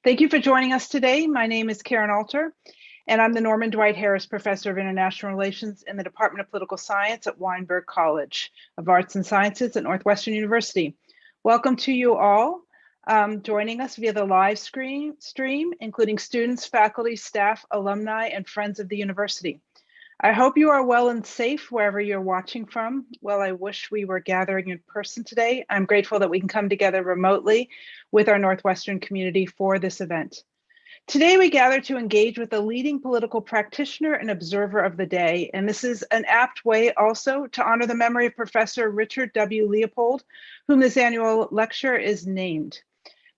Thank you for joining us today. My name is Karen Alter, and I'm the Norman Dwight Harris Professor of International Relations in the Department of Political Science at Weinberg College of Arts and Sciences at Northwestern University. Welcome to you all joining us via the live stream, including students, faculty, staff, alumni, and friends of the university. I hope you are well and safe wherever you're watching from. Well, I wish we were gathering in person today. I'm grateful that we can come together remotely with our Northwestern community for this event. Today, we gather to engage with a leading political practitioner and observer of the day, and this is an apt way also to honor the memory of Professor Richard W. Leopold, whom this annual lecture is named.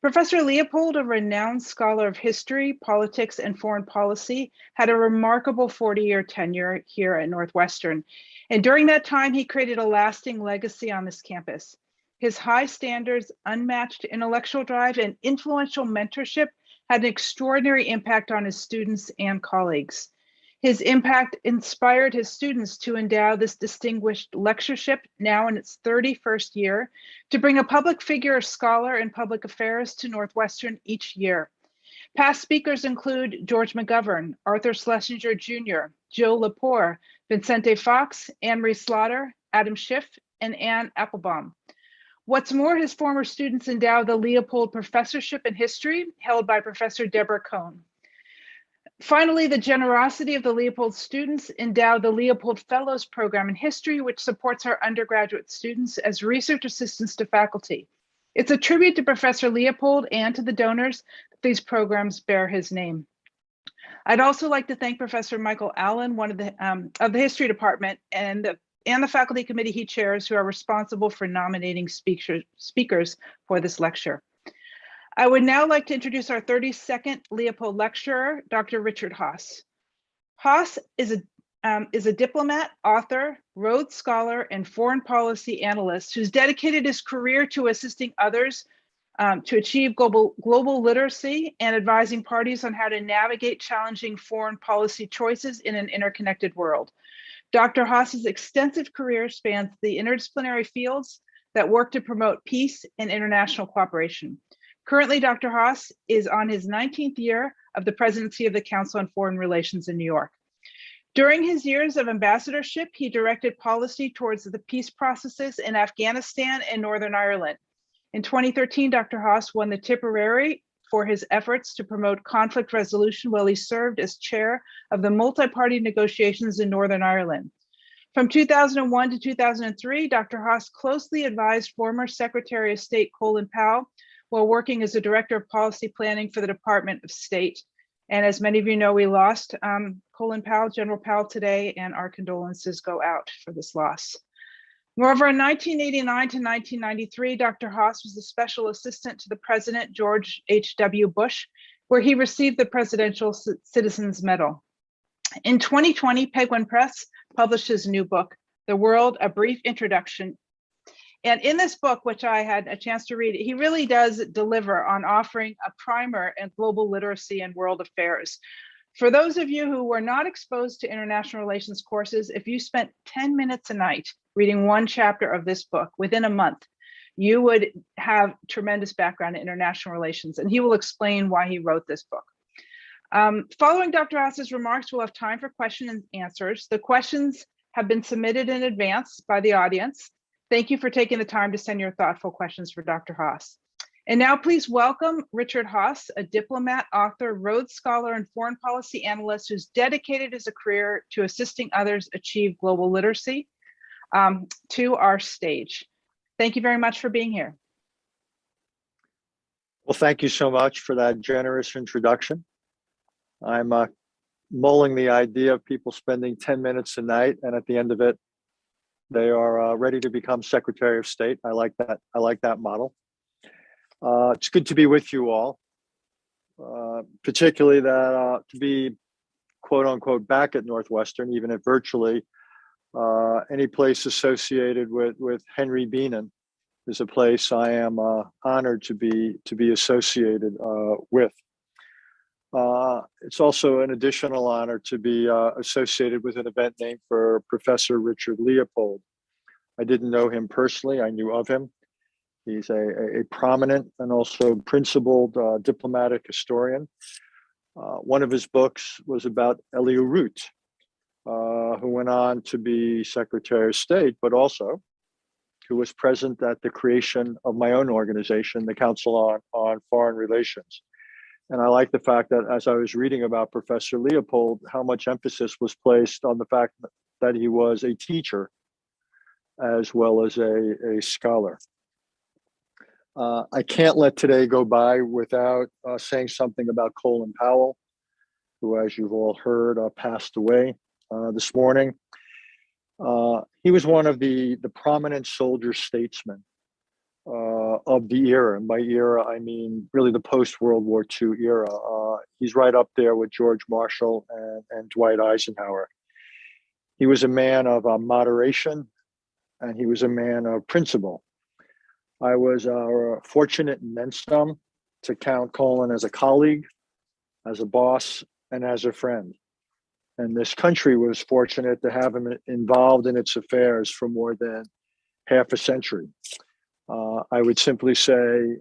Professor Leopold, a renowned scholar of history, politics, and foreign policy, had a remarkable 40-year tenure here at Northwestern. And during that time, he created a lasting legacy on this campus. His high standards, unmatched intellectual drive, and influential mentorship had an extraordinary impact on his students and colleagues. His impact inspired his students to endow this distinguished lectureship, now in its 31st year, to bring a public figure or scholar in public affairs to Northwestern each year. Past speakers include George McGovern, Arthur Schlesinger Jr., Jill Lepore, Vincente Fox, Anne-Marie Slaughter, Adam Schiff, and Anne Applebaum. What's more, his former students endow the Leopold Professorship in History, held by Professor Deborah Cohn. Finally, the generosity of the Leopold students endow the Leopold Fellows Program in History, which supports our undergraduate students as research assistants to faculty. It's a tribute to Professor Leopold and to the donors that these programs bear his name. I'd also like to thank Professor Michael Allen, one of the History Department, and the faculty committee he chairs, who are responsible for nominating speakers for this lecture. I would now like to introduce our 32nd Leopold lecturer, Dr. Richard Haass. Haass is a diplomat, author, Rhodes Scholar, and foreign policy analyst who's dedicated his career to assisting others to achieve global literacy and advising parties on how to navigate challenging foreign policy choices in an interconnected world. Dr. Haass's extensive career spans the interdisciplinary fields that work to promote peace and international cooperation. Currently, Dr. Haass is on his 19th year of the Presidency of the Council on Foreign Relations in New York. During his years of ambassadorship, he directed policy towards the peace processes in Afghanistan and Northern Ireland. In 2013, Dr. Haass won the Tipperary for his efforts to promote conflict resolution while he served as chair of the multiparty negotiations in Northern Ireland. From 2001 to 2003, Dr. Haass closely advised former Secretary of State Colin Powell while working as the Director of Policy Planning for the Department of State. And as many of you know, we lost Colin Powell, General Powell today, and our condolences go out for this loss. Moreover, in 1989 to 1993, Dr. Haass was the special assistant to the President George H.W. Bush, where he received the Presidential Citizens Medal. In 2020, Penguin Press published his new book, The World, A Brief Introduction. And in this book, which I had a chance to read, he really does deliver on offering a primer in global literacy and world affairs. For those of you who were not exposed to international relations courses, if you spent 10 minutes a night reading one chapter of this book within a month, you would have tremendous background in international relations, and he will explain why he wrote this book. Following Dr. Haass's remarks, we'll have time for questions and answers. The questions have been submitted in advance by the audience. Thank you for taking the time to send your thoughtful questions for Dr. Haass. And now please welcome Richard Haass, a diplomat, author, Rhodes Scholar, and foreign policy analyst who's dedicated his career to assisting others achieve global literacy, to our stage. Thank you very much for being here. Well, thank you so much for that generous introduction. I'm mulling the idea of people spending 10 minutes a night, and at the end of it, they are ready to become Secretary of State. I like that. I like that model. It's good to be with you all, particularly that to be quote unquote back at Northwestern, even if virtually. Any place associated with Henry Bienen is a place I am honored to be associated with. It's also an additional honor to be associated with an event named for Professor Richard Leopold. I didn't know him personally, I knew of him. He's a prominent and also principled diplomatic historian. One of his books was about Elihu Root, who went on to be Secretary of State, but also who was present at the creation of my own organization, the Council on Foreign Relations. And I like the fact that as I was reading about Professor Leopold, how much emphasis was placed on the fact that he was a teacher as well as a scholar. I can't let today go by without saying something about Colin Powell, who, as you've all heard, passed away this morning. He was one of the prominent soldier statesmen of the era. And by era, I mean really the post-World War II era. He's right up there with George Marshall and Dwight Eisenhower. He was a man of moderation, and he was a man of principle. I was fortunate and then some to count Colin as a colleague, as a boss, and as a friend. And this country was fortunate to have him involved in its affairs for more than half a century. I would simply say,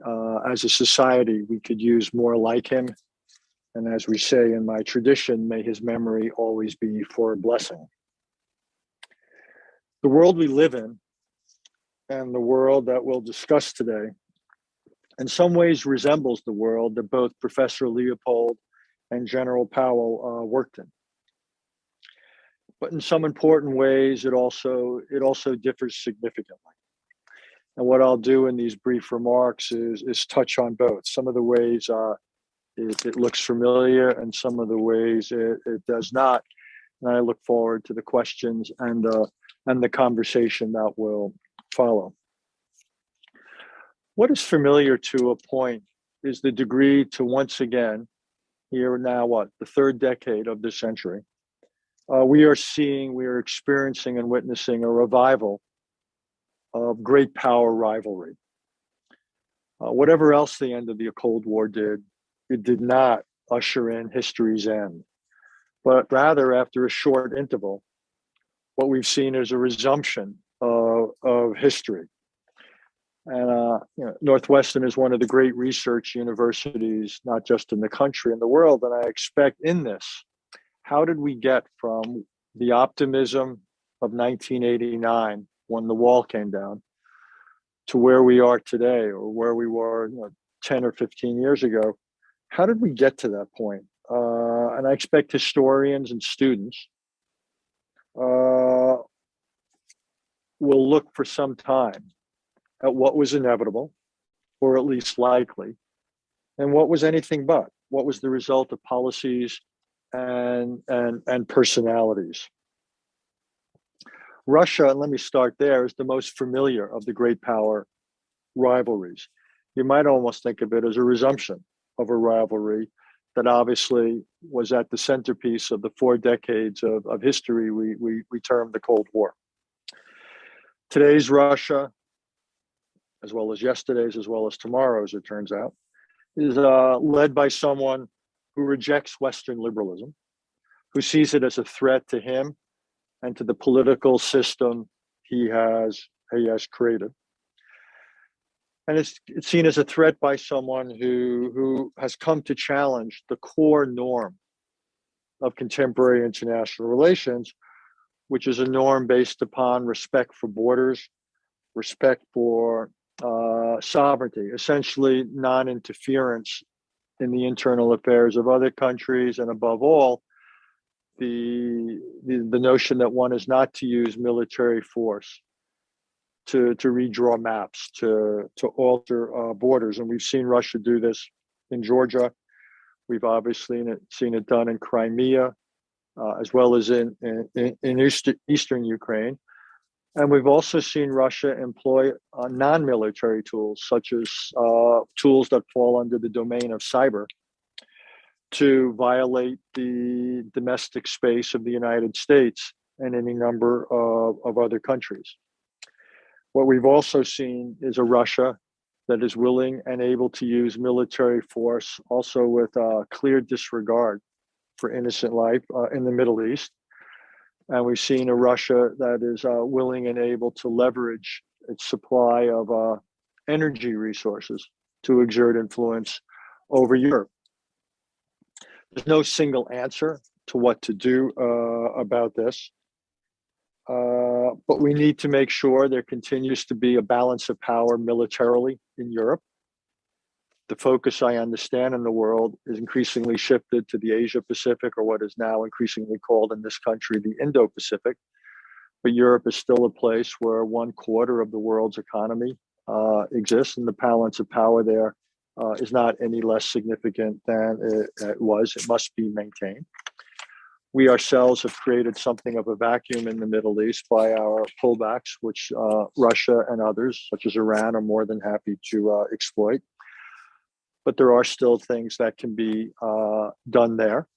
as a society, we could use more like him. And as we say in my tradition, may his memory always be for a blessing. The world we live in, and the world that we'll discuss today, in some ways resembles the world that both Professor Leopold and General Powell worked in. But in some important ways, it also differs significantly. And what I'll do in these brief remarks is touch on both. Some of the ways it looks familiar, and some of the ways it does not. And I look forward to the questions and the conversation that will follow. What is familiar to a point is the degree to once again, here now the third decade of the century, we are experiencing and witnessing a revival of great power rivalry. Whatever else the end of the Cold War did, it did not usher in history's end. But rather, after a short interval, what we've seen is a resumption of history. And Northwestern is one of the great research universities, not just in the country, in the world. And I expect in this, how did we get from the optimism of 1989, when the wall came down, to where we are today, or where we were 10 or 15 years ago? How did we get to that point? And I expect historians and students will look for some time at what was inevitable, or at least likely, and what was anything but. What was the result of policies and personalities? Russia, and let me start there, is the most familiar of the great power rivalries. You might almost think of it as a resumption of a rivalry that obviously was at the centerpiece of the 4 decades of history we term the Cold War. Today's Russia, as well as yesterday's, as well as tomorrow's, it turns out, is led by someone who rejects Western liberalism, who sees it as a threat to him and to the political system he has created. And it's seen as a threat by someone who has come to challenge the core norm of contemporary international relations, which is a norm based upon respect for borders, respect for sovereignty, essentially non-interference in the internal affairs of other countries, and above all, the notion that one is not to use military force to redraw maps, to alter borders. And we've seen Russia do this in Georgia. We've obviously seen it done in Crimea, as well as in eastern Ukraine. And we've also seen Russia employ non-military tools, such as tools that fall under the domain of cyber, to violate the domestic space of the United States and any number of other countries. What we've also seen is a Russia that is willing and able to use military force, also with clear disregard for innocent life in the Middle East. And we've seen a Russia that is willing and able to leverage its supply of energy resources to exert influence over Europe. There's no single answer to what to do about this, but we need to make sure there continues to be a balance of power militarily in Europe. The focus, I understand, in the world is increasingly shifted to the Asia-Pacific, or what is now increasingly called in this country the Indo-Pacific. But Europe is still a place where 1/4 of the world's economy exists, and the balance of power there is not any less significant than it was. It must be maintained. We ourselves have created something of a vacuum in the Middle East by our pullbacks, which Russia and others, such as Iran, are more than happy to exploit. But there are still things that can be done there.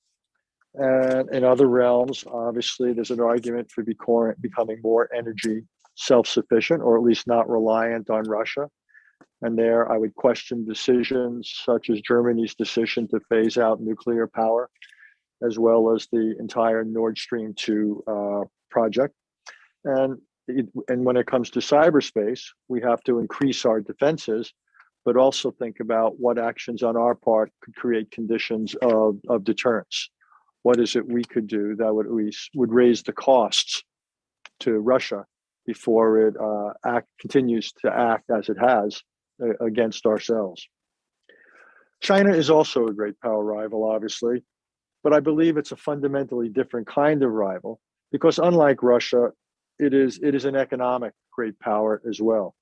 And in other realms, obviously, there's an argument for becoming more energy self-sufficient, or at least not reliant on Russia. And there, I would question decisions such as Germany's decision to phase out nuclear power, as well as the entire Nord Stream 2 project. And when it comes to cyberspace, we have to increase our defenses, but also think about what actions on our part could create conditions of deterrence. What is it we could do that would raise the costs to Russia before it continues to act as it has against ourselves? China is also a great power rival, obviously, but I believe it's a fundamentally different kind of rival, because unlike Russia, it is an economic great power as well.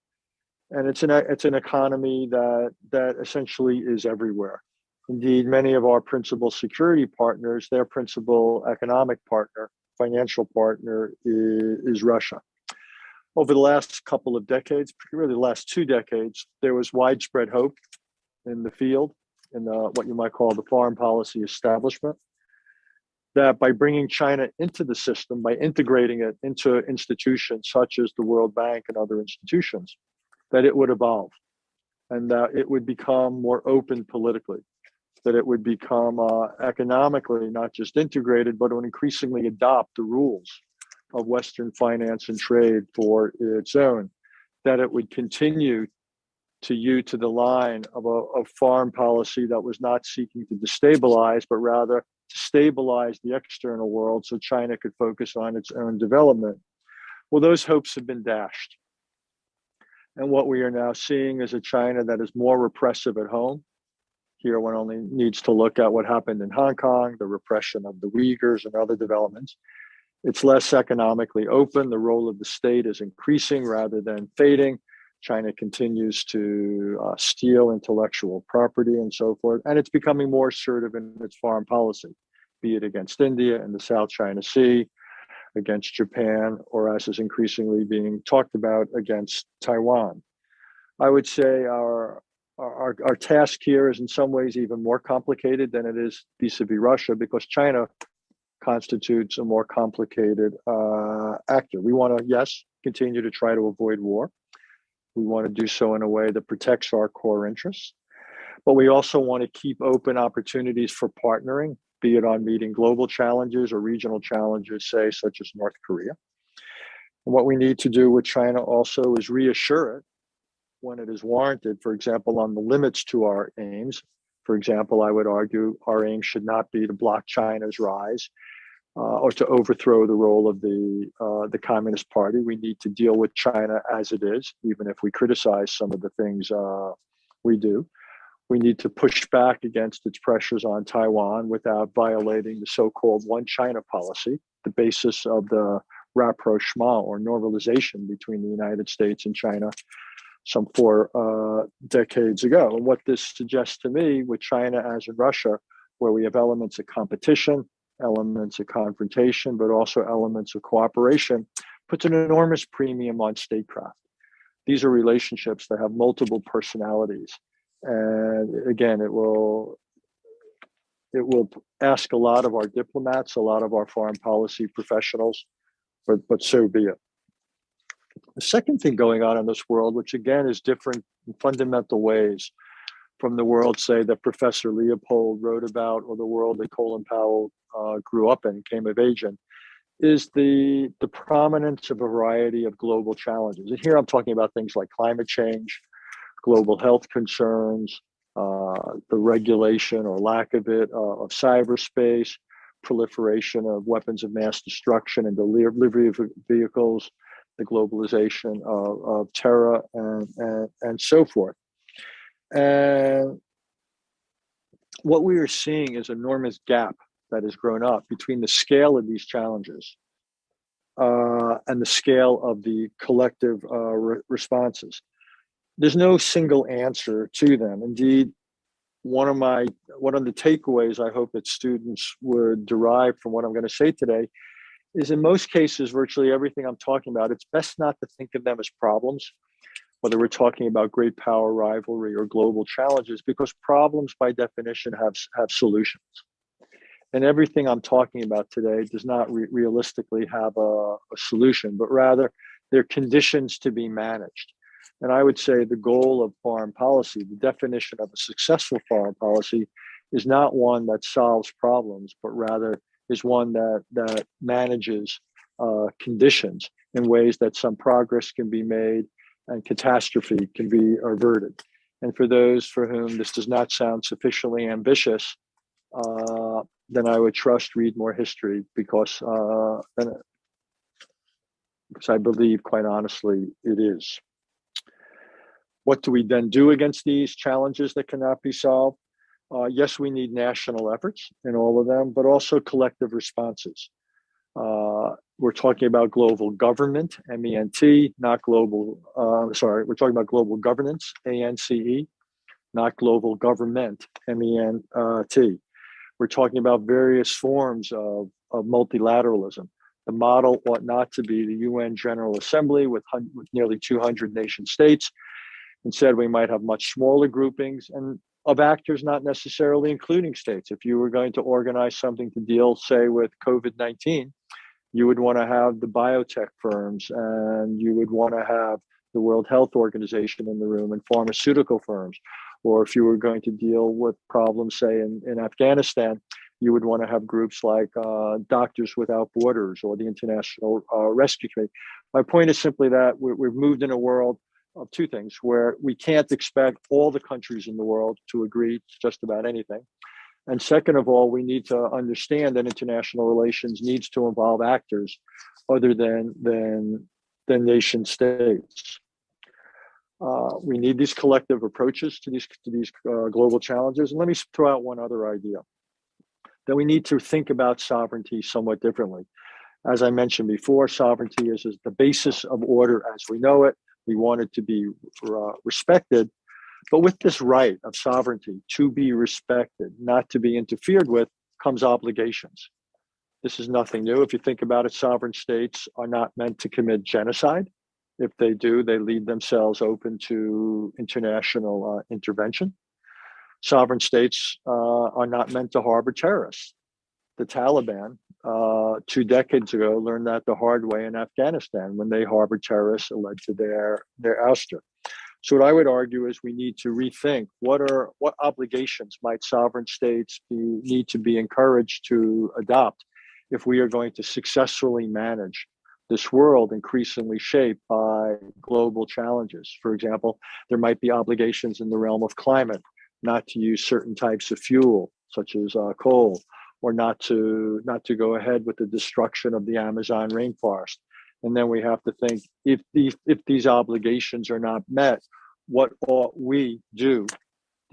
And it's an economy that essentially is everywhere. Indeed, many of our principal security partners, their principal economic partner, financial partner is Russia. Over the last couple of decades, really the last 2 decades, there was widespread hope in the field, in what you might call the foreign policy establishment, that by bringing China into the system, by integrating it into institutions such as the World Bank and other institutions, that it would evolve and that it would become more open politically, that it would become economically not just integrated, but would increasingly adopt the rules of Western finance and trade for its own, that it would continue to hew to the line of a foreign policy that was not seeking to destabilize, but rather to stabilize the external world so China could focus on its own development. Well, those hopes have been dashed. And what we are now seeing is a China that is more repressive at home. Here, one only needs to look at what happened in Hong Kong, the repression of the Uyghurs and other developments. It's less economically open. The role of the state is increasing rather than fading. China continues to steal intellectual property and so forth. And it's becoming more assertive in its foreign policy, be it against India and the South China Sea, against Japan, or as is increasingly being talked about, against Taiwan. I would say our task here is in some ways even more complicated than it is vis-a-vis Russia, because China constitutes a more complicated actor. We want to, yes, continue to try to avoid war. We want to do so in a way that protects our core interests, but we also want to keep open opportunities for partnering, be it on meeting global challenges or regional challenges, say, such as North Korea. And what we need to do with China also is reassure it when it is warranted, for example, on the limits to our aims. For example, I would argue our aim should not be to block China's rise or to overthrow the role of the Communist Party. We need to deal with China as it is, even if we criticize some of the things we do. We need to push back against its pressures on Taiwan without violating the so-called one China policy, the basis of the rapprochement or normalization between the United States and China some 4 decades ago. And what this suggests to me with China as in Russia, where we have elements of competition, elements of confrontation, but also elements of cooperation, puts an enormous premium on statecraft. These are relationships that have multiple personalities. And again, it will ask a lot of our diplomats, a lot of our foreign policy professionals, but so be it. The second thing going on in this world, which again is different in fundamental ways from the world, say, that Professor Leopold wrote about, or the world that Colin Powell grew up in, came of age in, is the prominence of a variety of global challenges. And here I'm talking about things like climate change, global health concerns, the regulation or lack of it of cyberspace, proliferation of weapons of mass destruction and delivery of vehicles, the globalization of terror, and so forth. And what we are seeing is an enormous gap that has grown up between the scale of these challenges and the scale of the collective responses. There's no single answer to them. Indeed, one of the takeaways I hope that students would derive from what I'm going to say today is, in most cases, virtually everything I'm talking about, it's best not to think of them as problems, whether we're talking about great power rivalry or global challenges, because problems by definition have solutions. And everything I'm talking about today does not realistically have a solution, but rather they're conditions to be managed. And I would say the goal of foreign policy, the definition of a successful foreign policy, is not one that solves problems, but rather is one that manages conditions in ways that some progress can be made and catastrophe can be averted. And for those for whom this does not sound sufficiently ambitious, then I would read more history, because I believe, quite honestly, it is. What do we then do against these challenges that cannot be solved? Yes, we need national efforts in all of them, but also collective responses. We're talking about global government, MENT, not global, we're talking about global governance, ANCE, not global government, MENT. We're talking about various forms of multilateralism. The model ought not to be the UN General Assembly with nearly 200 nation states. Instead, we might have much smaller groupings and of actors, not necessarily including states. If you were going to organize something to deal, say, with COVID-19, you would want to have the biotech firms, and you would want to have the World Health Organization in the room, and pharmaceutical firms. Or if you were going to deal with problems, say, in Afghanistan, you would want to have groups like Doctors Without Borders or the International Rescue Committee. My point is simply that we've moved in a world of two things, where we can't expect all the countries in the world to agree to just about anything. And second of all, we need to understand that international relations needs to involve actors other than nation states. We need these collective approaches to these global challenges. And let me throw out one other idea, that we need to think about sovereignty somewhat differently. As I mentioned before, sovereignty is the basis of order as we know it. We want it to be respected. But with this right of sovereignty to be respected, not to be interfered with, comes obligations. This is nothing new. If you think about it, sovereign states are not meant to commit genocide. If they do, they leave themselves open to international intervention. Sovereign states are not meant to harbor terrorists. The Taliban 2 decades ago learned that the hard way in Afghanistan, when they harbored terrorists that led to their ouster. So what I would argue is we need to rethink what obligations might sovereign states need to be encouraged to adopt if we are going to successfully manage this world increasingly shaped by global challenges. For example, there might be obligations in the realm of climate, not to use certain types of fuel, such as coal, or not to go ahead with the destruction of the Amazon rainforest. And then we have to think, if these obligations are not met, what ought we do,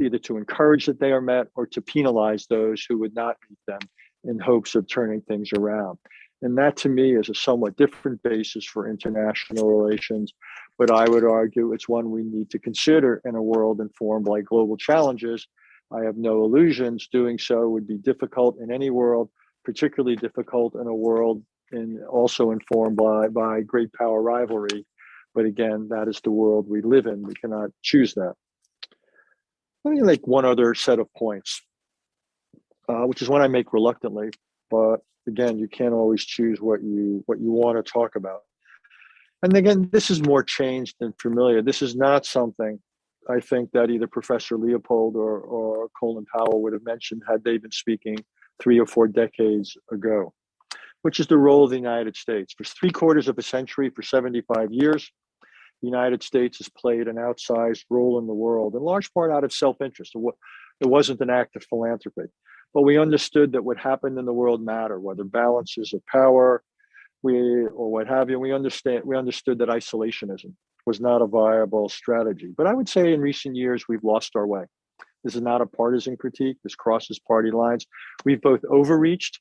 either to encourage that they are met or to penalize those who would not meet them in hopes of turning things around? And that, to me, is a somewhat different basis for international relations, but I would argue it's one we need to consider in a world informed by global challenges. I have no illusions doing so would be difficult in any world, particularly difficult in a world also informed by great power rivalry. But again, that is the world we live in. We cannot choose that. Let me make one other set of points, which is one I make reluctantly, but again, you can't always choose what you want to talk about. And again, this is more changed than familiar. This is not something I think that either Professor Leopold or Colin Powell would have mentioned had they been speaking 3 or 4 decades ago, which is the role of the United States. For 3/4 of a century, for 75 years, the United States has played an outsized role in the world, in large part out of self-interest. It wasn't an act of philanthropy, but we understood that what happened in the world mattered, whether balances of power, or what have you. We understood that isolationism was not a viable strategy. But I would say in recent years, we've lost our way. This is not a partisan critique. This crosses party lines. We've both overreached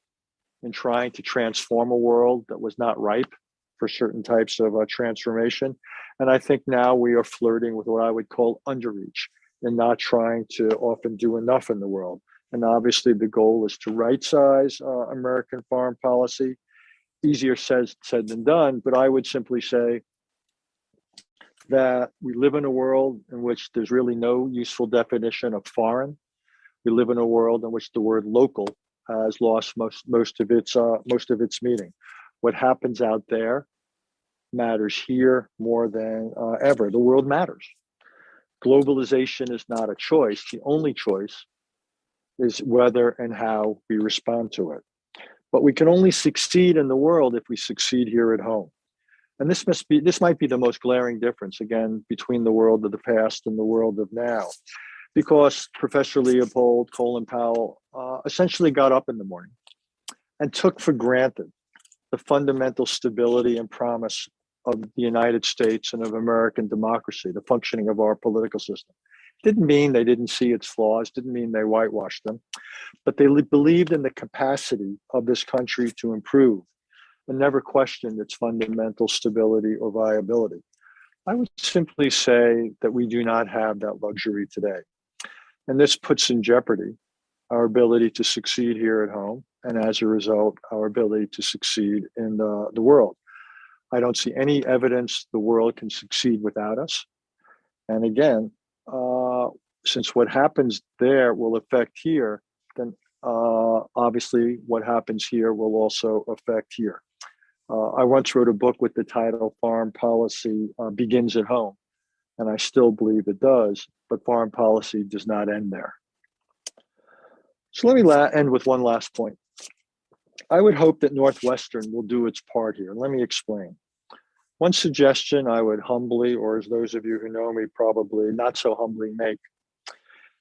in trying to transform a world that was not ripe for certain types of transformation. And I think now we are flirting with what I would call underreach and not trying to often do enough in the world. And obviously the goal is to right-size American foreign policy. Easier said than done, but I would simply say that we live in a world in which there's really no useful definition of foreign. We live in a world in which the word local has lost most of its meaning. What happens out there matters here more than ever. The world matters. Globalization is not a choice. The only choice is whether and how we respond to it. But we can only succeed in the world if we succeed here at home. And this might be the most glaring difference, again, between the world of the past and the world of now. Because Professor Leopold, Colin, Powell essentially got up in the morning and took for granted the fundamental stability and promise of the United States and of American democracy, the functioning of our political system. Didn't mean they didn't see its flaws, didn't mean they whitewashed them, but they believed in the capacity of this country to improve and never questioned its fundamental stability or viability. I would simply say that we do not have that luxury today. And this puts in jeopardy our ability to succeed here at home, and as a result, our ability to succeed in the world. I don't see any evidence the world can succeed without us. And again, since what happens there will affect here, then obviously what happens here will also affect here. I once wrote a book with the title Foreign Policy Begins at Home, and I still believe it does, but foreign policy does not end there. So let me end with one last point. I would hope that Northwestern will do its part here. Let me explain. One suggestion I would humbly, or as those of you who know me probably not so humbly make,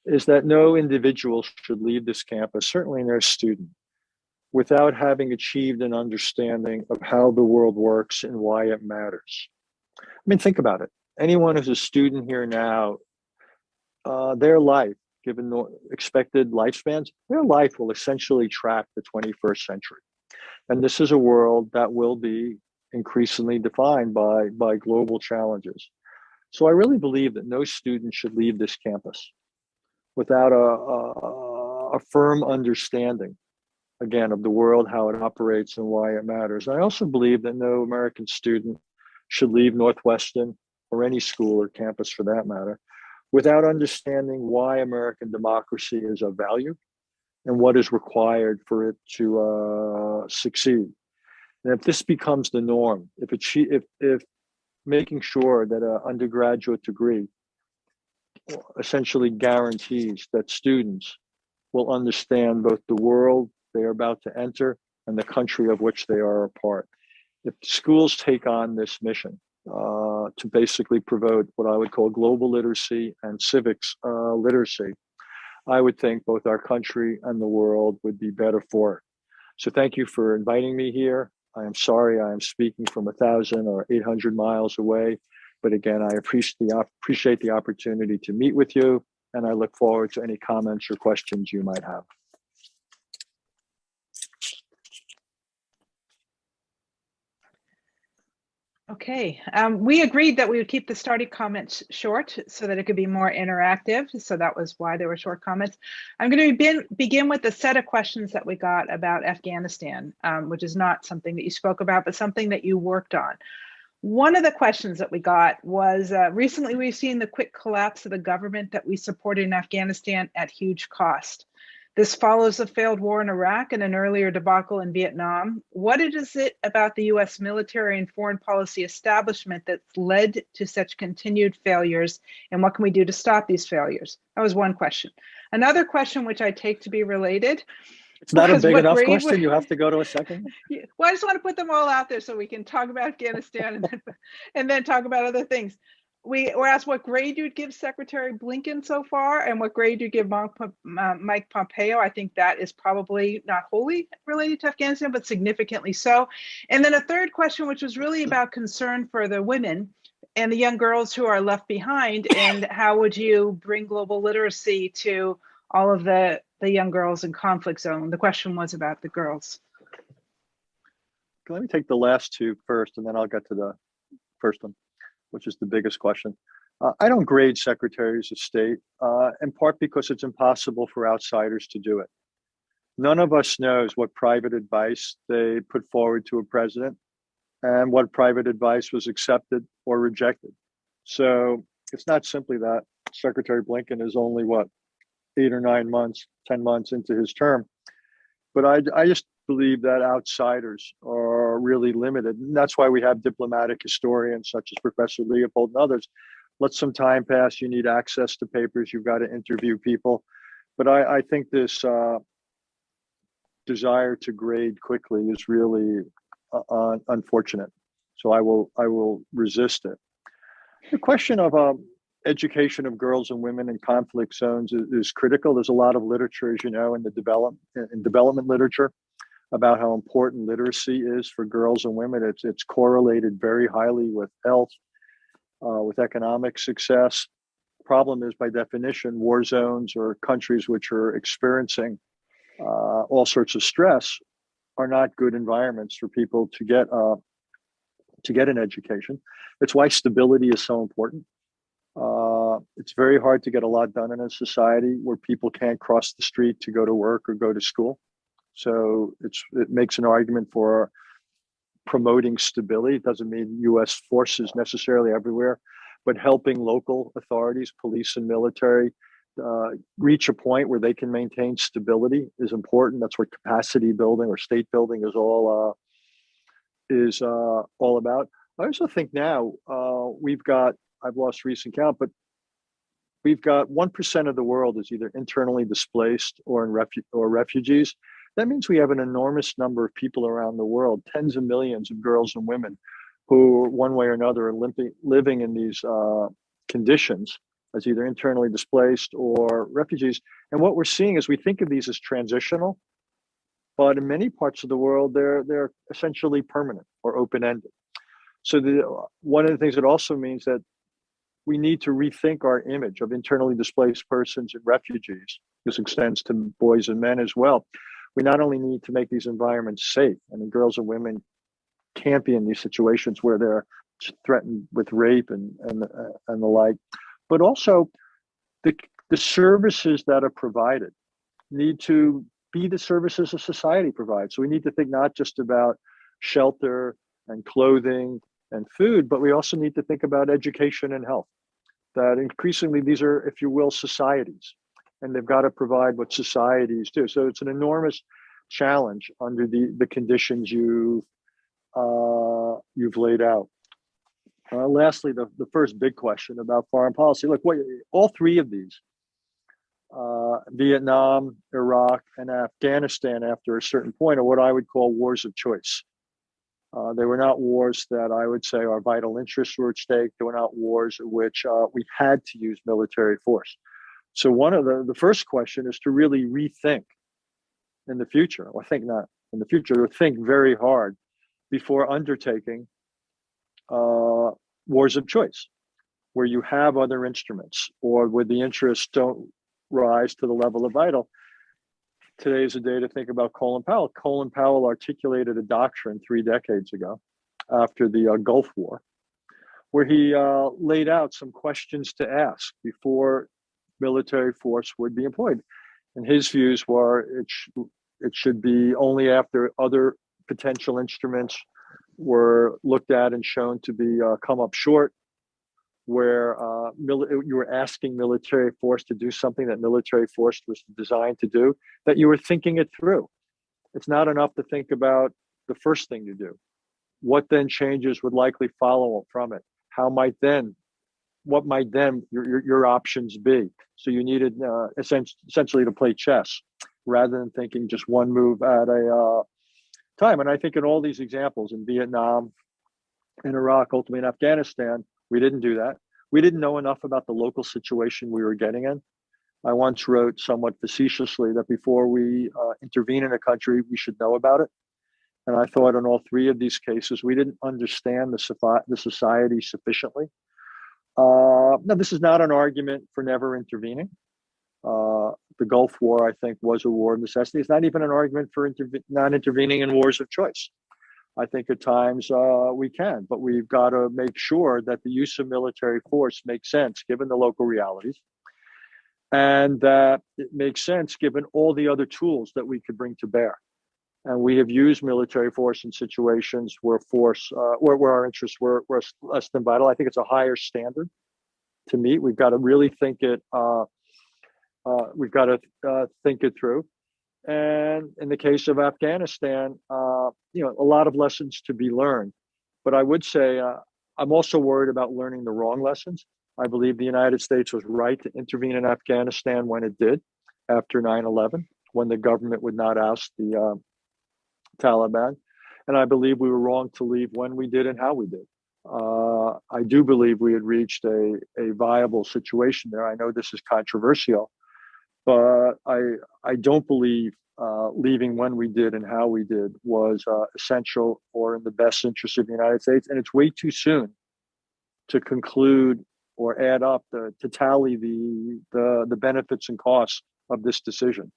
is that no individual should leave this campus, certainly no student, without having achieved an understanding of how the world works and why it matters. I mean, think about it. Anyone who's a student here now, their life, given the expected lifespans, their life will essentially track the 21st century. And this is a world that will be increasingly defined by global challenges. So I really believe that no student should leave this campus without a firm understanding, again, of the world, how it operates and why it matters. I also believe that no American student should leave Northwestern or any school or campus for that matter without understanding why American democracy is of value and what is required for it to succeed. And if this becomes the norm, if making sure that an undergraduate degree essentially guarantees that students will understand both the world they are about to enter and the country of which they are a part. If schools take on this mission to basically promote what I would call global literacy and civics literacy, I would think both our country and the world would be better for it. So thank you for inviting me here. I am sorry I am speaking from 1,000 or 800 miles away, but again, I appreciate the opportunity to meet with you, and I look forward to any comments or questions you might have. Okay, we agreed that we would keep the starting comments short so that it could be more interactive. So that was why there were short comments. I'm going to begin with a set of questions that we got about Afghanistan, which is not something that you spoke about, but something that you worked on. One of the questions that we got was, recently we've seen the quick collapse of the government that we supported in Afghanistan at huge cost. This follows a failed war in Iraq and an earlier debacle in Vietnam. What is it about the US military and foreign policy establishment that's led to such continued failures, and what can we do to stop these failures? That was one question. Another question, which I take to be related, It's not a was big what enough grade question. You have to go to a second one. Yeah, well, I just want to put them all out there so we can talk about Afghanistan and then talk about other things. We were asked what grade you'd give Secretary Blinken so far and what grade you give Mike Pompeo. I think that is probably not wholly related to Afghanistan, but significantly so. And then a third question, which was really about concern for the women and the young girls who are left behind, and how would you bring global literacy to all of the young girls in conflict zone? The question was about the girls. Let me take the last two first, and then I'll get to the first one, which is the biggest question. I don't grade secretaries of state, in part because it's impossible for outsiders to do it. None of us knows what private advice they put forward to a president and what private advice was accepted or rejected. So it's not simply that Secretary Blinken is only, 8 or 9 months, 10 months into his term. But I just believe that outsiders are really limited. And that's why we have diplomatic historians such as Professor Leopold and others. Let some time pass. You need access to papers. You've got to interview people. But I think this desire to grade quickly is really unfortunate. So I will resist it. The question of education of girls and women in conflict zones is critical. There's a lot of literature, as you know, in development literature about how important literacy is for girls and women. It's correlated very highly with health, with economic success. Problem is, by definition, war zones or countries which are experiencing all sorts of stress are not good environments for people to get an education. It's why stability is so important. It's very hard to get a lot done in a society where people can't cross the street to go to work or go to school. So it makes an argument for promoting stability. It doesn't mean U.S. forces necessarily everywhere, but helping local authorities, police and military, reach a point where they can maintain stability is important. That's what capacity building or state building is all about. I also think now I've lost recent count, but we've got 1% of the world is either internally displaced or refugees. That means we have an enormous number of people around the world, tens of millions of girls and women who, one way or another, are living in these conditions as either internally displaced or refugees. And what we're seeing is we think of these as transitional, but in many parts of the world, they're essentially permanent or open-ended. So one of the things it also means that we need to rethink our image of internally displaced persons and refugees. This extends to boys and men as well. We not only need to make these environments safe. I mean, girls and women can't be in these situations where they're threatened with rape and the like, but also the services that are provided need to be the services a society provides. So we need to think not just about shelter and clothing and food, but we also need to think about education and health. That increasingly these are, if you will, societies, and they've got to provide what societies do. So it's an enormous challenge under the conditions you've laid out. Lastly, the first big question about foreign policy. Look, all three of these, Vietnam, Iraq, and Afghanistan, after a certain point, are what I would call wars of choice. They were not wars that I would say our vital interests were at stake. They were not wars in which we had to use military force. So one of the first question is to really rethink in the future, or think not in the future, to think very hard before undertaking wars of choice, where you have other instruments or where the interests don't rise to the level of vital. Today is a day to think about Colin Powell. Colin Powell articulated a doctrine 3 decades ago after the Gulf War, where he laid out some questions to ask before military force would be employed. And his views were it should be only after other potential instruments were looked at and shown to be come up short, where you were asking military force to do something that military force was designed to do, that you were thinking it through. It's not enough to think about the first thing to do. What then changes would likely follow from it? What might then your options be? So you needed essentially to play chess. rather than thinking just one move at a time. And I think in all these examples, in Vietnam, in Iraq, ultimately in Afghanistan, we didn't do that. We didn't know enough about the local situation we were getting in. I once wrote somewhat facetiously that before we intervene in a country, we should know about it. And I thought in all three of these cases, we didn't understand the society sufficiently. Now, this is not an argument for never intervening. The Gulf War, I think, was a war of necessity. It's not even an argument for not intervening in wars of choice. I think at times we can, but we've got to make sure that the use of military force makes sense given the local realities, and that it makes sense given all the other tools that we could bring to bear. And we have used military force in situations where where our interests were less than vital. I think it's a higher standard to meet. We've got to really think it. We've got to think it through. And in the case of Afghanistan, a lot of lessons to be learned. But I would say I'm also worried about learning the wrong lessons. I believe the United States was right to intervene in Afghanistan when it did after 9/11, when the government would not oust the Taliban. And I believe we were wrong to leave when we did and how we did. I do believe we had reached a viable situation there. I know this is controversial, but I don't believe leaving when we did and how we did was essential or in the best interest of the United States. And it's way too soon to conclude or add up to tally the benefits and costs of this decision.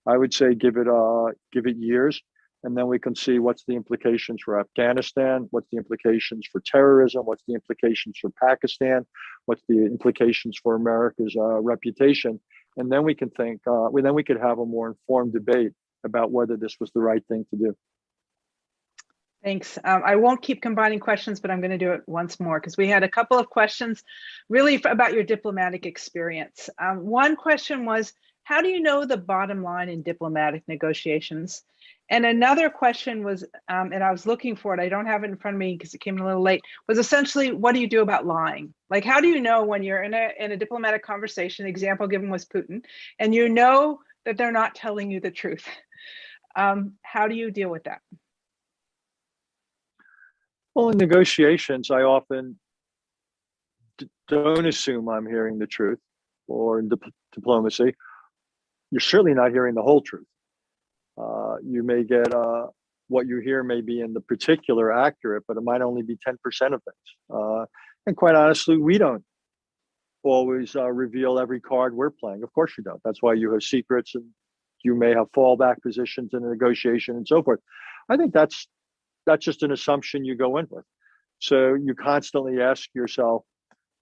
I would say give it years, and then we can see what's the implications for Afghanistan, what's the implications for terrorism, what's the implications for Pakistan, what's the implications for America's reputation. And then we can think, then we could have a more informed debate about whether this was the right thing to do. Thanks. I won't keep combining questions, but I'm going to do it once more because we had a couple of questions really about your diplomatic experience. One question was, how do you know the bottom line in diplomatic negotiations? And another question was, and I was looking for it, I don't have it in front of me because it came in a little late, was essentially, what do you do about lying? Like, how do you know when you're in a diplomatic conversation, example given was Putin, and you know that they're not telling you the truth? How do you deal with that? Well, in negotiations, I often don't assume I'm hearing the truth, or in diplomacy, you're certainly not hearing the whole truth. You may get what you hear may be in the particular accurate, but it might only be 10% of things. And quite honestly, we don't always reveal every card we're playing. Of course you don't. That's why you have secrets, and you may have fallback positions in a negotiation and so forth. I think that's just an assumption you go in with. So you constantly ask yourself,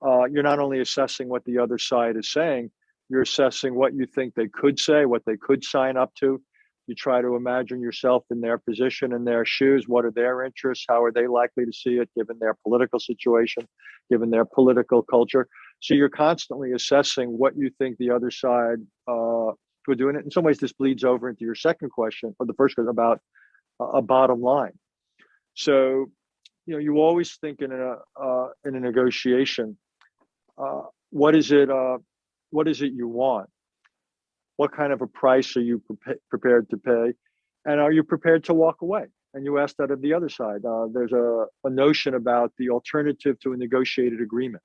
you're not only assessing what the other side is saying, you're assessing what you think they could say, what they could sign up to. You try to imagine yourself in their position, in their shoes. What are their interests? How are they likely to see it given their political situation, given their political culture? So you're constantly assessing what you think the other side would do. And in some ways, this bleeds over into your second question, or the first question, about a bottom line. So, you always think in a negotiation, what is it you want? What kind of a price are you prepared to pay? And are you prepared to walk away? And you ask that of the other side. There's a notion about the alternative to a negotiated agreement.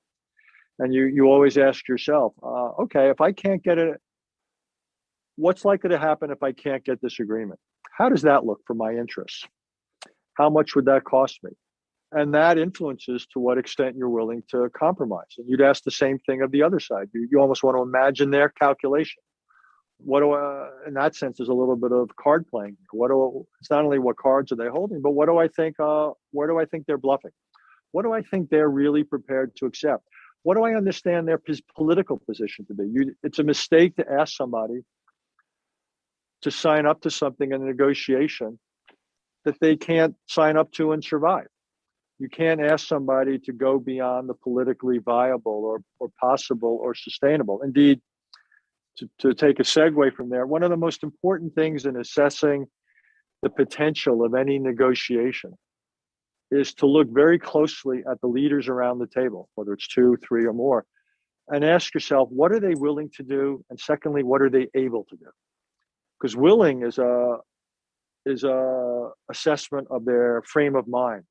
And you always ask yourself, okay, if I can't get it, what's likely to happen if I can't get this agreement? How does that look for my interests? How much would that cost me? And that influences to what extent you're willing to compromise. And you'd ask the same thing of the other side. You almost want to imagine their calculation. In that sense, there's a little bit of card playing. It's not only what cards are they holding, but what do I think, where do I think they're bluffing? What do I think they're really prepared to accept? What do I understand their political position to be? It's a mistake to ask somebody to sign up to something in a negotiation that they can't sign up to and survive. You can't ask somebody to go beyond the politically viable or possible or sustainable. Indeed, to take a segue from there, one of the most important things in assessing the potential of any negotiation is to look very closely at the leaders around the table, whether it's 2, 3, or more, and ask yourself, what are they willing to do? And secondly, what are they able to do? because willing is a assessment of their frame of mind.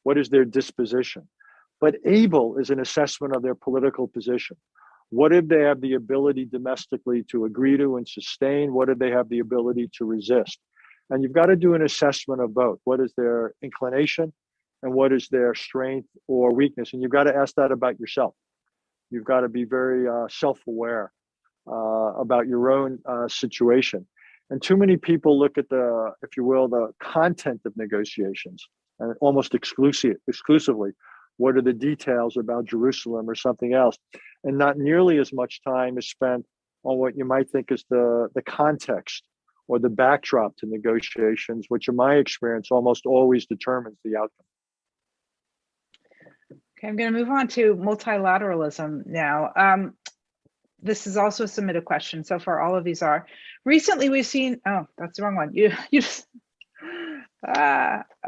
What is their disposition? But able is an assessment of their political position. What if they have the ability domestically to agree to and sustain? What if they have the ability to resist? And you've got to do an assessment of both. What is their inclination and what is their strength or weakness? And you've got to ask that about yourself. You've got to be very self-aware about your own situation. And too many people look at the, if you will, the content of negotiations and almost exclusively. What are the details about Jerusalem or something else? And not nearly as much time is spent on what you might think is the context or the backdrop to negotiations, which in my experience almost always determines the outcome. Okay, I'm going to move on to multilateralism now. This is also a submitted question. So far, all of these are. Recently, we've seen, oh, that's the wrong one.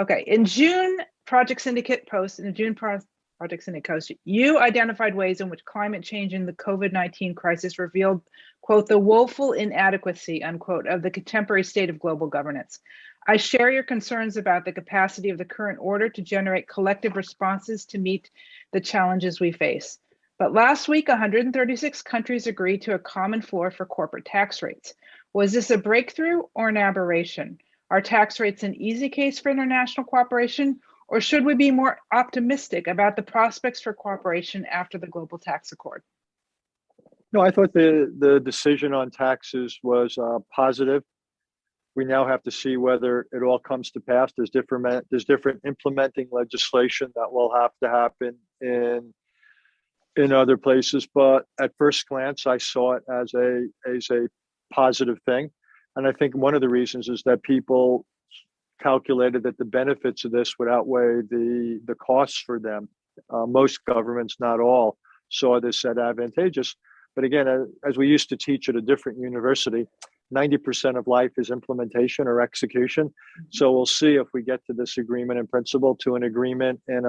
Okay, in June, Project Syndicate post, Project Syndicate post, you identified ways in which climate change and the COVID-19 crisis revealed, quote, the woeful inadequacy, unquote, of the contemporary state of global governance. I share your concerns about the capacity of the current order to generate collective responses to meet the challenges we face. But last week, 136 countries agreed to a common floor for corporate tax rates. Was this a breakthrough or an aberration? Are tax rates an easy case for international cooperation, or should we be more optimistic about the prospects for cooperation after the Global Tax Accord? No, I thought the decision on taxes was positive. We now have to see whether it all comes to pass. There's different implementing legislation that will have to happen in other places, but at first glance, I saw it as a positive thing. And I think one of the reasons is that people calculated that the benefits of this would outweigh the costs for them. Most governments, not all, saw this as advantageous. But again, as we used to teach at a different university, 90% of life is implementation or execution. So we'll see if we get to this agreement in principle to an agreement in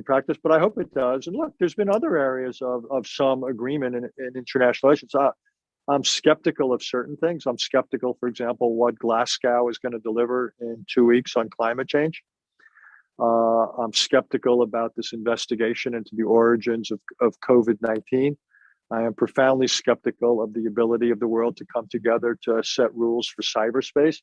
practice, but I hope it does. And look, there's been other areas of some agreement in international relations. I'm skeptical of certain things. I'm skeptical, for example, what Glasgow is going to deliver in 2 weeks on climate change. I'm skeptical about this investigation into the origins of COVID-19. I am profoundly skeptical of the ability of the world to come together to set rules for cyberspace.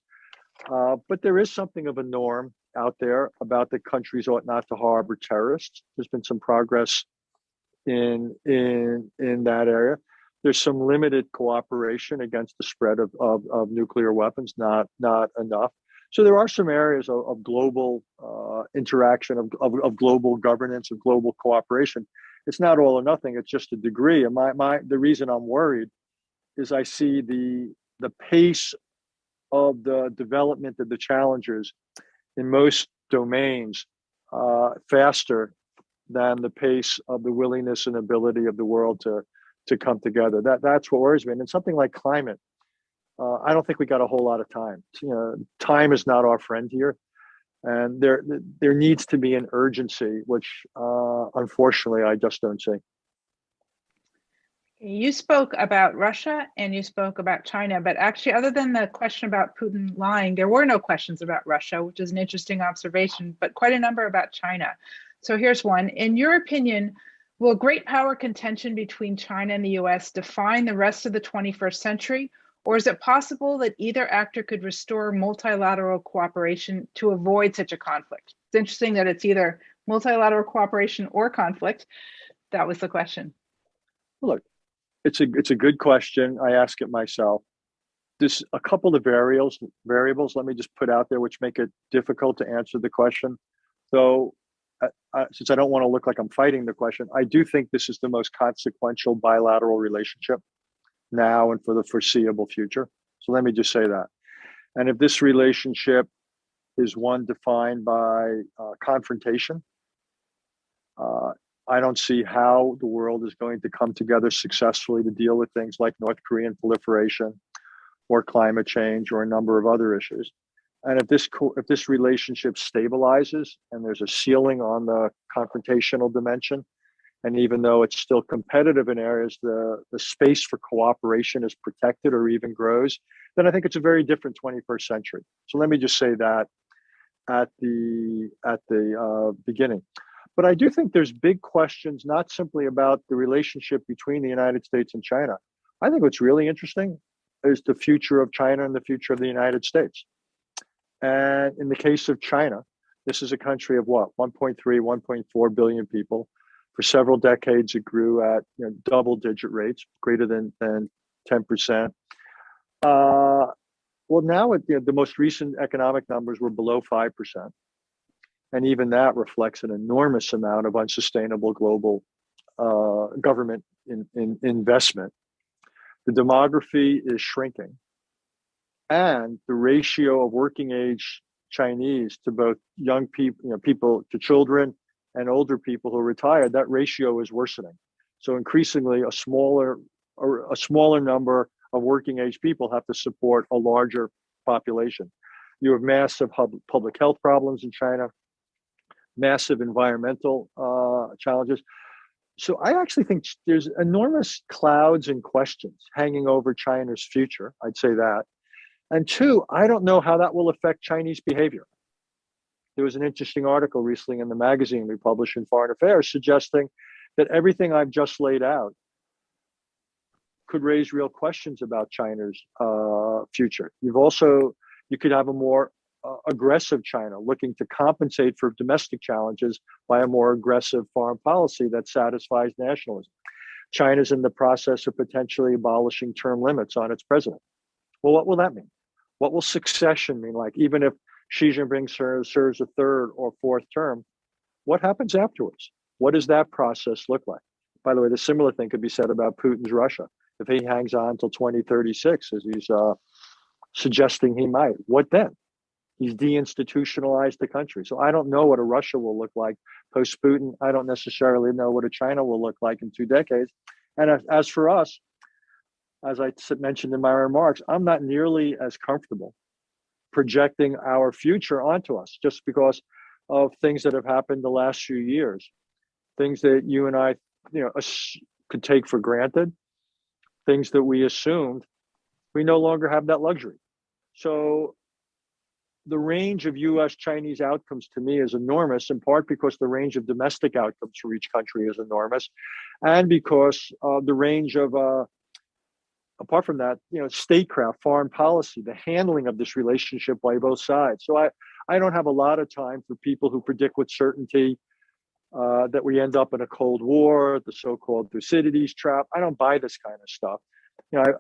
But there is something of a norm out there about the countries ought not to harbor terrorists. There's been some progress in that area. There's some limited cooperation against the spread of nuclear weapons, not enough. So there are some areas of global interaction, of global governance, of global cooperation. It's not all or nothing. It's just a degree. And the reason I'm worried is I see the pace of the development of the challengers in most domains faster than the pace of the willingness and ability of the world to come together. That's what worries me. And something like climate, I don't think we got a whole lot of time. Time is not our friend here. And there needs to be an urgency, which unfortunately I just don't see. You spoke about Russia and you spoke about China, but actually, other than the question about Putin lying, there were no questions about Russia, which is an interesting observation, but quite a number about China. So here's one. In your opinion, will great power contention between China and the US define the rest of the 21st century? Or is it possible that either actor could restore multilateral cooperation to avoid such a conflict? It's interesting that it's either multilateral cooperation or conflict. That was the question. Look, it's a good question. I ask it myself. There's a couple of variables, let me just put out there, which make it difficult to answer the question. So since I don't want to look like I'm fighting the question, I do think this is the most consequential bilateral relationship now and for the foreseeable future. So let me just say that. And if this relationship is one defined by confrontation, I don't see how the world is going to come together successfully to deal with things like North Korean proliferation or climate change or a number of other issues. And if this relationship stabilizes and there's a ceiling on the confrontational dimension, And even though it's still competitive in areas, the space for cooperation is protected or even grows, then I think it's a very different 21st century. So let me just say that at the beginning. But I do think there's big questions, not simply about the relationship between the United States and China. I think what's really interesting is the future of China and the future of the United States. And in the case of China, this is a country of what, 1.3, 1.4 billion people. For several decades, it grew at double-digit rates, greater than 10%. Well, now the most recent economic numbers were below 5%. And even that reflects an enormous amount of unsustainable global government investment. The demography is shrinking. And the ratio of working age Chinese to both young people, people to children and older people who retired, that ratio is worsening. So increasingly, a smaller number of working age people have to support a larger population. You have massive public health problems in China, massive environmental challenges. So I actually think there's enormous clouds and questions hanging over China's future. I'd say that. And two, I don't know how that will affect Chinese behavior. There was an interesting article recently in the magazine we published in Foreign Affairs suggesting that everything I've just laid out could raise real questions about China's future. You could have a more aggressive China looking to compensate for domestic challenges by a more aggressive foreign policy that satisfies nationalism. China's in the process of potentially abolishing term limits on its president. Well, what will that mean? What will succession mean like? Even if Xi Jinping serves a third or fourth term, what happens afterwards? What does that process look like? By the way, the similar thing could be said about Putin's Russia. If he hangs on until 2036, as he's suggesting he might, what then? He's deinstitutionalized the country. So I don't know what a Russia will look like post-Putin. I don't necessarily know what a China will look like in 2 decades. And as for us, as I mentioned in my remarks, I'm not nearly as comfortable projecting our future onto us just because of things that have happened the last few years, things that you and I, could take for granted, things that we assumed. We no longer have that luxury. So the range of US-Chinese outcomes to me is enormous, in part because the range of domestic outcomes for each country is enormous, and because the range of apart from that, statecraft, foreign policy, the handling of this relationship by both sides. So I don't have a lot of time for people who predict with certainty that we end up in a Cold War, the so-called Thucydides trap. I don't buy this kind of stuff.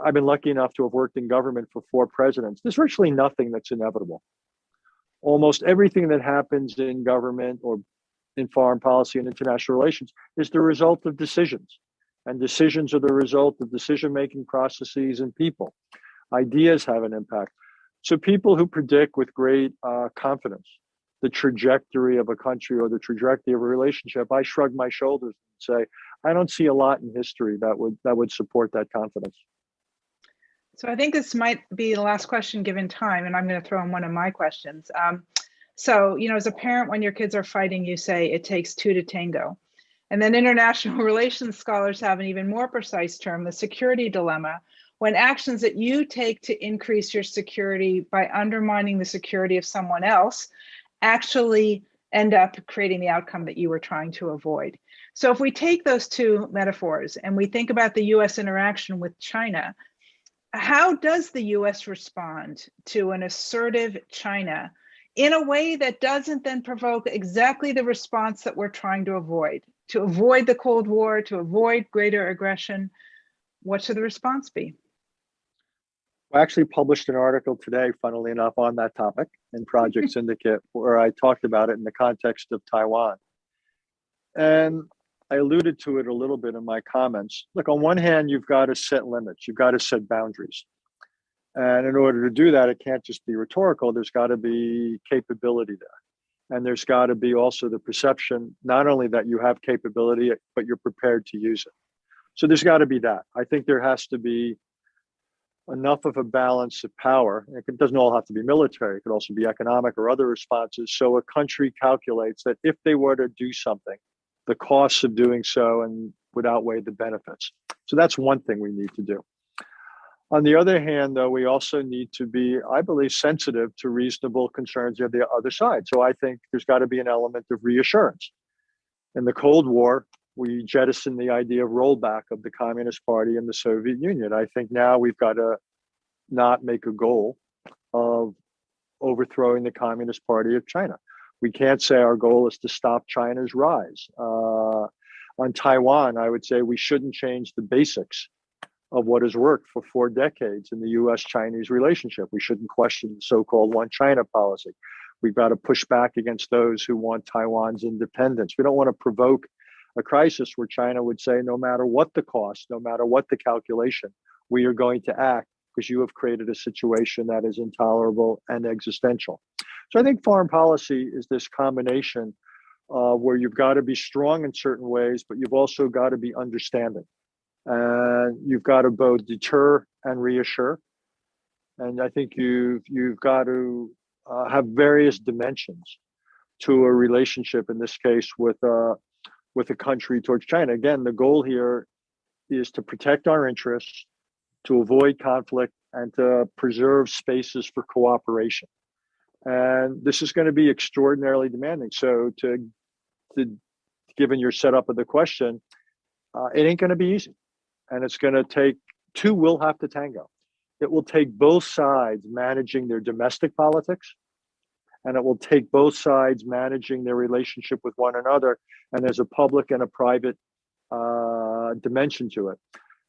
I've been lucky enough to have worked in government for 4 presidents. There's virtually nothing that's inevitable. Almost everything that happens in government or in foreign policy and international relations is the result of decisions. And decisions are the result of decision-making processes and people. Ideas have an impact. So people who predict with great confidence the trajectory of a country or the trajectory of a relationship, I shrug my shoulders and say, I don't see a lot in history that would support that confidence. So I think this might be the last question given time, and I'm going to throw in one of my questions. So, as a parent, when your kids are fighting, you say it takes 2 to tango. And then international relations scholars have an even more precise term, the security dilemma, when actions that you take to increase your security by undermining the security of someone else actually end up creating the outcome that you were trying to avoid. So if we take those 2 metaphors and we think about the US interaction with China, how does the US respond to an assertive China in a way that doesn't then provoke exactly the response that we're trying to avoid the Cold War, to avoid greater aggression? What should the response be? I actually published an article today, funnily enough, on that topic in Project Syndicate, where I talked about it in the context of Taiwan. And I alluded to it a little bit in my comments. Look, on one hand, you've got to set limits. You've got to set boundaries. And in order to do that, it can't just be rhetorical. There's got to be capability there. And there's got to be also the perception, not only that you have capability, but you're prepared to use it. So there's got to be that. I think there has to be enough of a balance of power. It doesn't all have to be military. It could also be economic or other responses. So a country calculates that if they were to do something the costs of doing so and would outweigh the benefits. So that's one thing we need to do. On the other hand, though, we also need to be, I believe, sensitive to reasonable concerns of the other side. So I think there's got to be an element of reassurance. In the Cold War, we jettisoned the idea of rollback of the Communist Party and the Soviet Union. I think now we've got to not make a goal of overthrowing the Communist Party of China. We can't say our goal is to stop China's rise. On Taiwan, I would say we shouldn't change the basics of what has worked for 4 decades in the US-Chinese relationship. We shouldn't question the so-called one China policy. We've got to push back against those who want Taiwan's independence. We don't want to provoke a crisis where China would say, no matter what the cost, no matter what the calculation, we are going to act because you have created a situation that is intolerable and existential. So I think foreign policy is this combination where you've got to be strong in certain ways, but you've also got to be understanding. And you've got to both deter and reassure. And I think you've got to have various dimensions to a relationship, in this case, with a country towards China. Again, the goal here is to protect our interests, to avoid conflict, and to preserve spaces for cooperation. And this is going to be extraordinarily demanding. So given your setup of the question, it ain't going to be easy. And it's going to take, two will have to tango. It will take both sides managing their domestic politics, and it will take both sides managing their relationship with one another. And there's a public and a private dimension to it.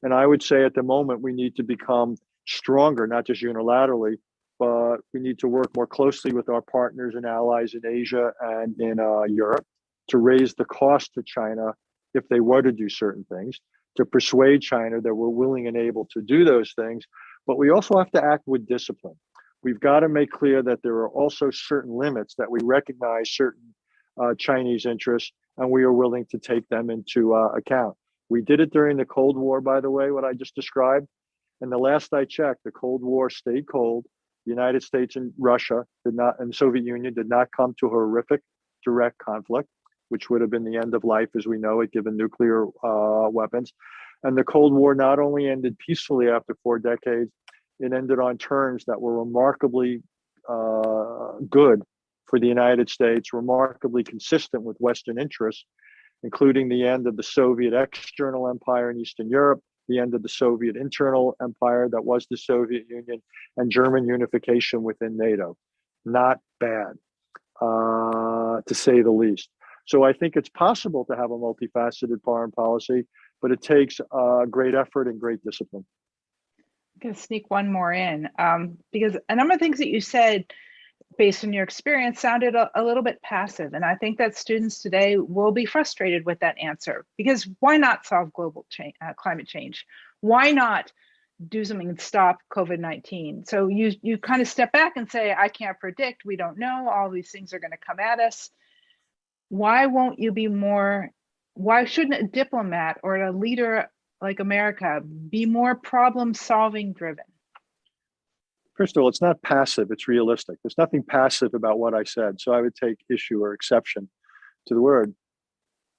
And I would say at the moment, we need to become stronger, not just unilaterally, but we need to work more closely with our partners and allies in Asia and in Europe to raise the cost to China if they were to do certain things, to persuade China that we're willing and able to do those things. But we also have to act with discipline. We've got to make clear that there are also certain limits, that we recognize certain Chinese interests, and we are willing to take them into account. We did it during the Cold War, by the way, what I just described. And the last I checked, the Cold War stayed cold. The United States and Russia did not, and the Soviet Union did not come to a horrific direct conflict, which would have been the end of life as we know it, given nuclear weapons. And the Cold War not only ended peacefully after 4 decades, it ended on terms that were remarkably good for the United States, remarkably consistent with Western interests, including the end of the Soviet external empire in Eastern Europe, the end of the Soviet internal empire that was the Soviet Union, and German unification within NATO. Not bad, to say the least. So I think it's possible to have a multifaceted foreign policy, but it takes great effort and great discipline. I'm going to sneak one more in because a number of things that you said based on your experience sounded a little bit passive. And I think that students today will be frustrated with that answer, because why not solve global climate change? Why not do something and stop COVID-19? So you kind of step back and say, I can't predict, we don't know, all these things are going to come at us. Why won't you be more, why shouldn't a diplomat or a leader like America be more problem solving driven? First of all, it's not passive, it's realistic. There's nothing passive about what I said. So I would take issue or exception to the word.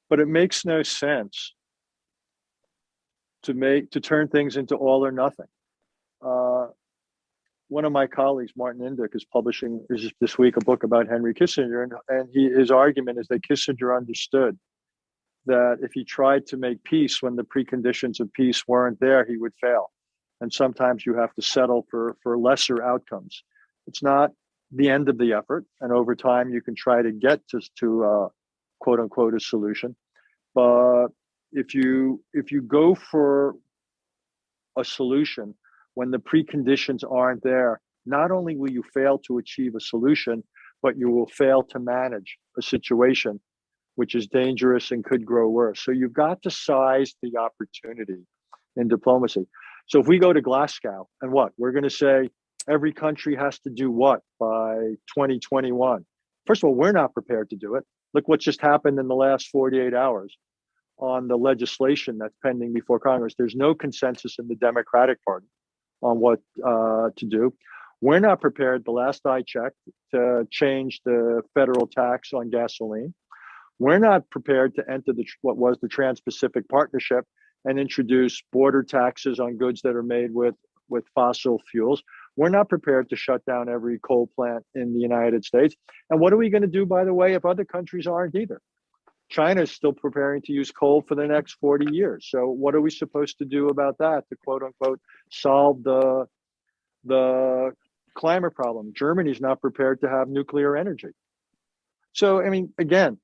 But it makes no sense to turn things into all or nothing. One of my colleagues, Martin Indyk, is publishing this week a book about Henry Kissinger, and his argument is that Kissinger understood that if he tried to make peace when the preconditions of peace weren't there, he would fail. And sometimes you have to settle for lesser outcomes. It's not the end of the effort, and over time you can try to get to quote unquote a solution. But if you go for a solution when the preconditions aren't there, not only will you fail to achieve a solution, but you will fail to manage a situation which is dangerous and could grow worse. So you've got to size the opportunity in diplomacy. So if we go to Glasgow and we're going to say every country has to do what by 2021? First of all, we're not prepared to do it. Look what just happened in the last 48 hours on the legislation that's pending before Congress. There's no consensus in the Democratic Party on what to do. We're not prepared, the last I checked, to change the federal tax on gasoline. We're not prepared to enter what was the Trans-Pacific Partnership and introduce border taxes on goods that are made with fossil fuels. We're not prepared to shut down every coal plant in the United States. And what are we going to do, by the way, if other countries aren't either? China is still preparing to use coal for the next 40 years. So what are we supposed to do about that to quote unquote solve the climate problem? Germany's not prepared to have nuclear energy. So, I mean, again,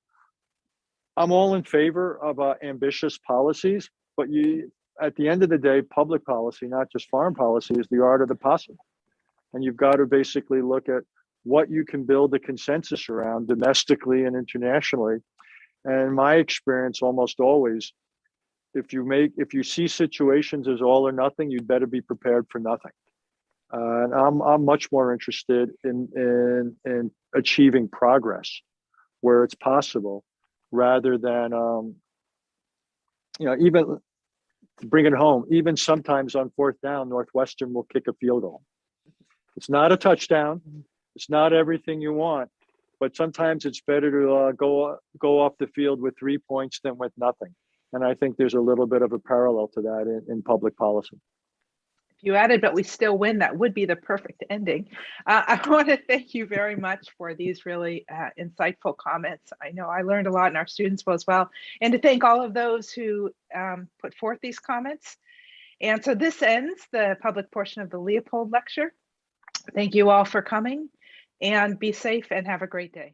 I'm all in favor of ambitious policies, but at the end of the day, public policy, not just foreign policy, is the art of the possible. And you've got to basically look at what you can build a consensus around domestically and internationally. And in my experience, almost always, if you see situations as all or nothing, you'd better be prepared for nothing. And I'm much more interested in achieving progress where it's possible, rather than even to bring it home. Even sometimes on fourth down, Northwestern will kick a field goal. It's not a touchdown. It's not everything you want, but sometimes it's better to go off the field with 3 points than with nothing. And I think there's a little bit of a parallel to that in public policy. If you added, but we still win, that would be the perfect ending. I want to thank you very much for these really insightful comments. I know I learned a lot, and our students will as well. And to thank all of those who put forth these comments. And so this ends the public portion of the Leopold Lecture. Thank you all for coming, and be safe and have a great day.